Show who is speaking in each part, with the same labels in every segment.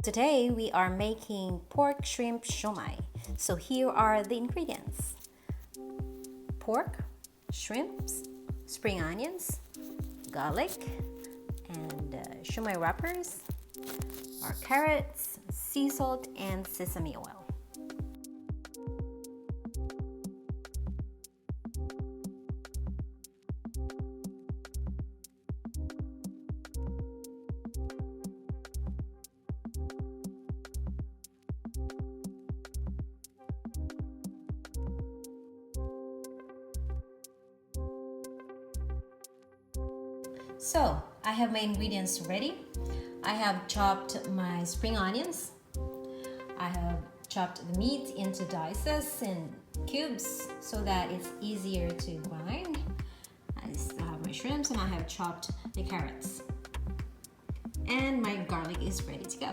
Speaker 1: Today we are making pork shrimp shumai. So here are the ingredients: pork, shrimps, spring onions, garlic, and shumai wrappers, our carrots, sea salt, and sesame oil. So I have my ingredients ready. I have chopped my spring onions. I have chopped the meat into dices and cubes so that it's easier to grind. I still have my shrimps and I have chopped the carrots. And my garlic is ready to go.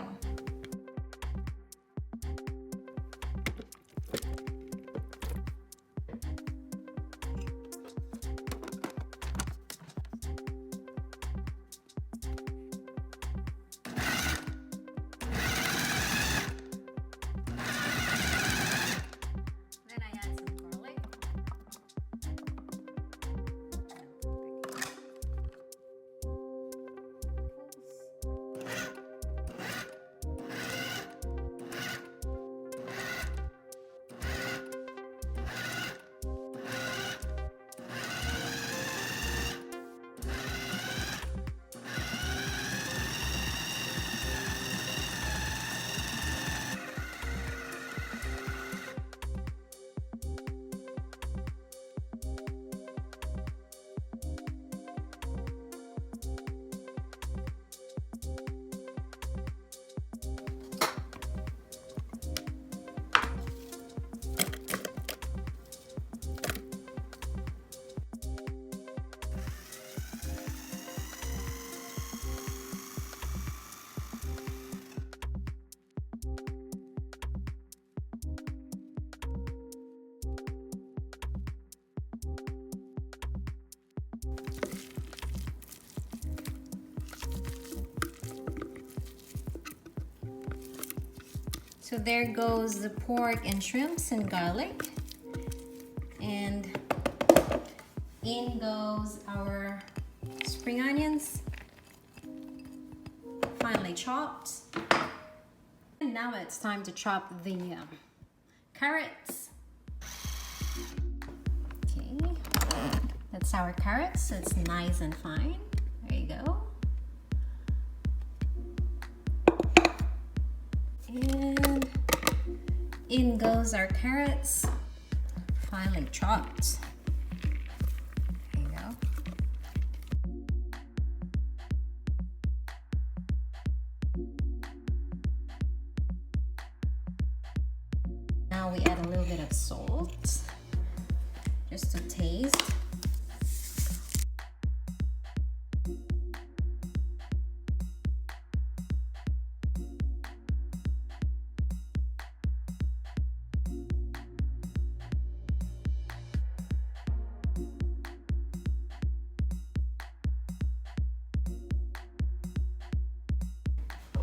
Speaker 1: So there goes the pork and shrimps and garlic. And in goes our spring onions, finely chopped. And now it's time to chop the carrots. Okay, that's our carrots, so it's nice and fine. There you go. And in goes our carrots, finely chopped. There you go. Now we add a little bit of salt, just to taste.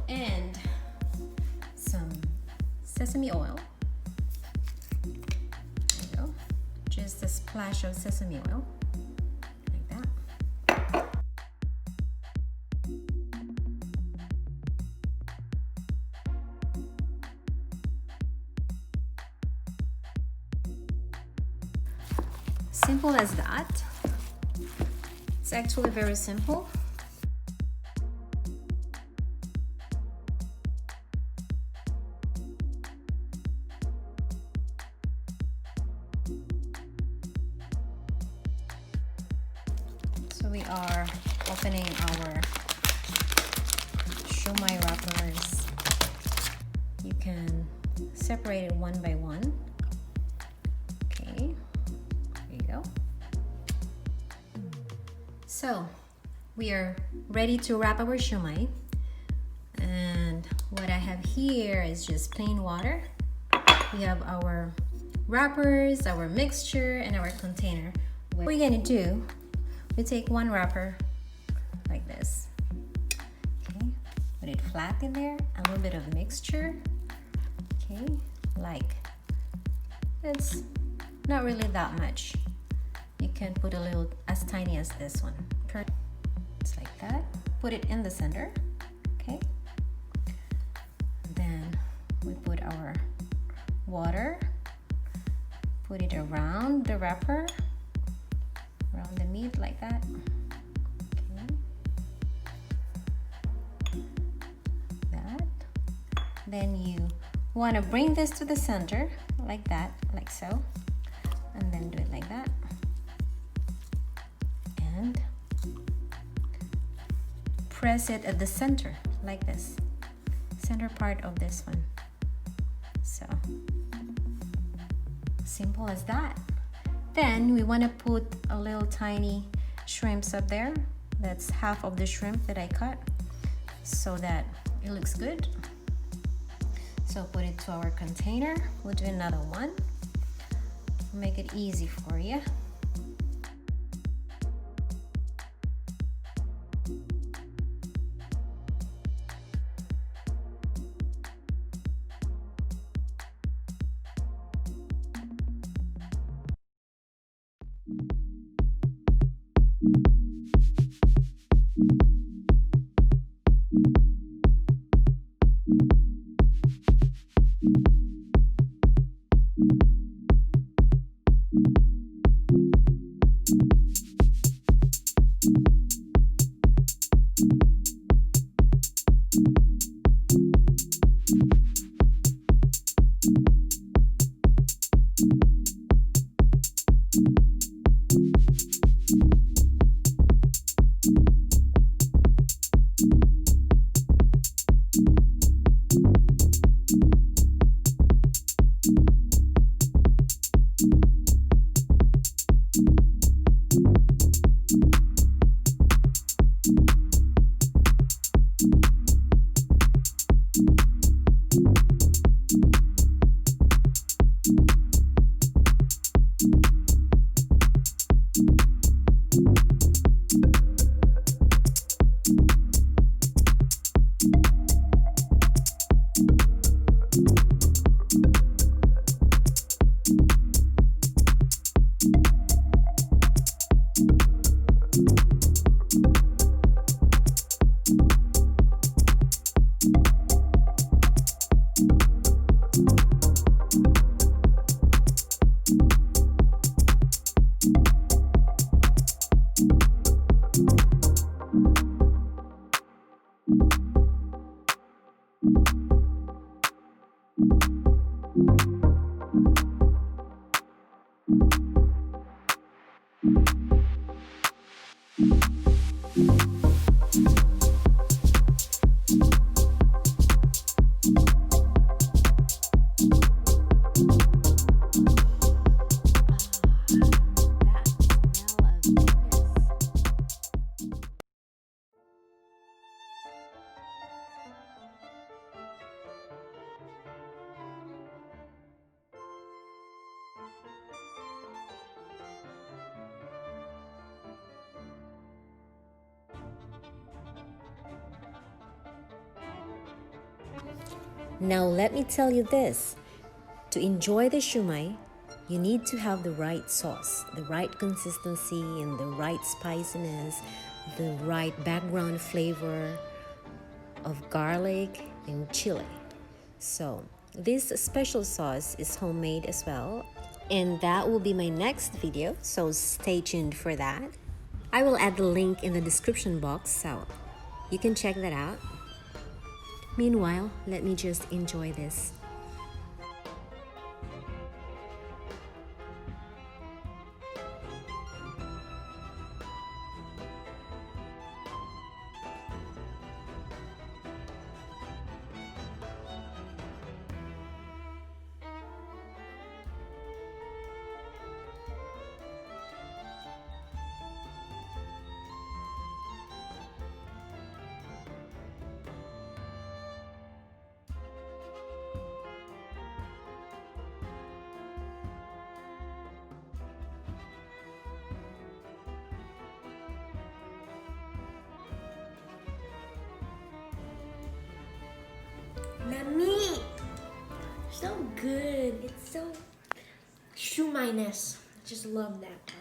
Speaker 1: And some sesame oil. There you go. Just a splash of sesame oil, like that. Simple as that. It's actually very simple. So we are opening our Shumai wrappers. You can separate it one by one. Okay, there you go. So we are ready to wrap our shumai. And what I have here is just plain water. We have our wrappers, our mixture, and our container. What we're gonna do, we take one wrapper like this. Okay, put it flat in there, a little bit of mixture. Okay, like it's not really that much. You can put a little as tiny as this one. It's like that. Put it in the center. Okay. Then we put our water. Put it around the wrapper, around the meat like that. Okay. That. Then you want to bring this to the center like that, like so, and then do it like that. And press it at the center like this, center part of this one. So simple as that. Then we want to put a little tiny shrimps up there. That's half of the shrimp that I cut so that it looks good. So put it to our container. We'll do another one. Make it easy for you. Now let me tell you this. To enjoy the shumai, you need to have the right sauce, the right consistency and the right spiciness, the right background flavor of garlic and chili. So this special sauce is homemade as well, and that will be my next video, so stay tuned for that. I will add the link in the description box so you can check that out. Meanwhile, let me just enjoy this.
Speaker 2: Yummy! So good. It's so Shumai-ness. Just love that part.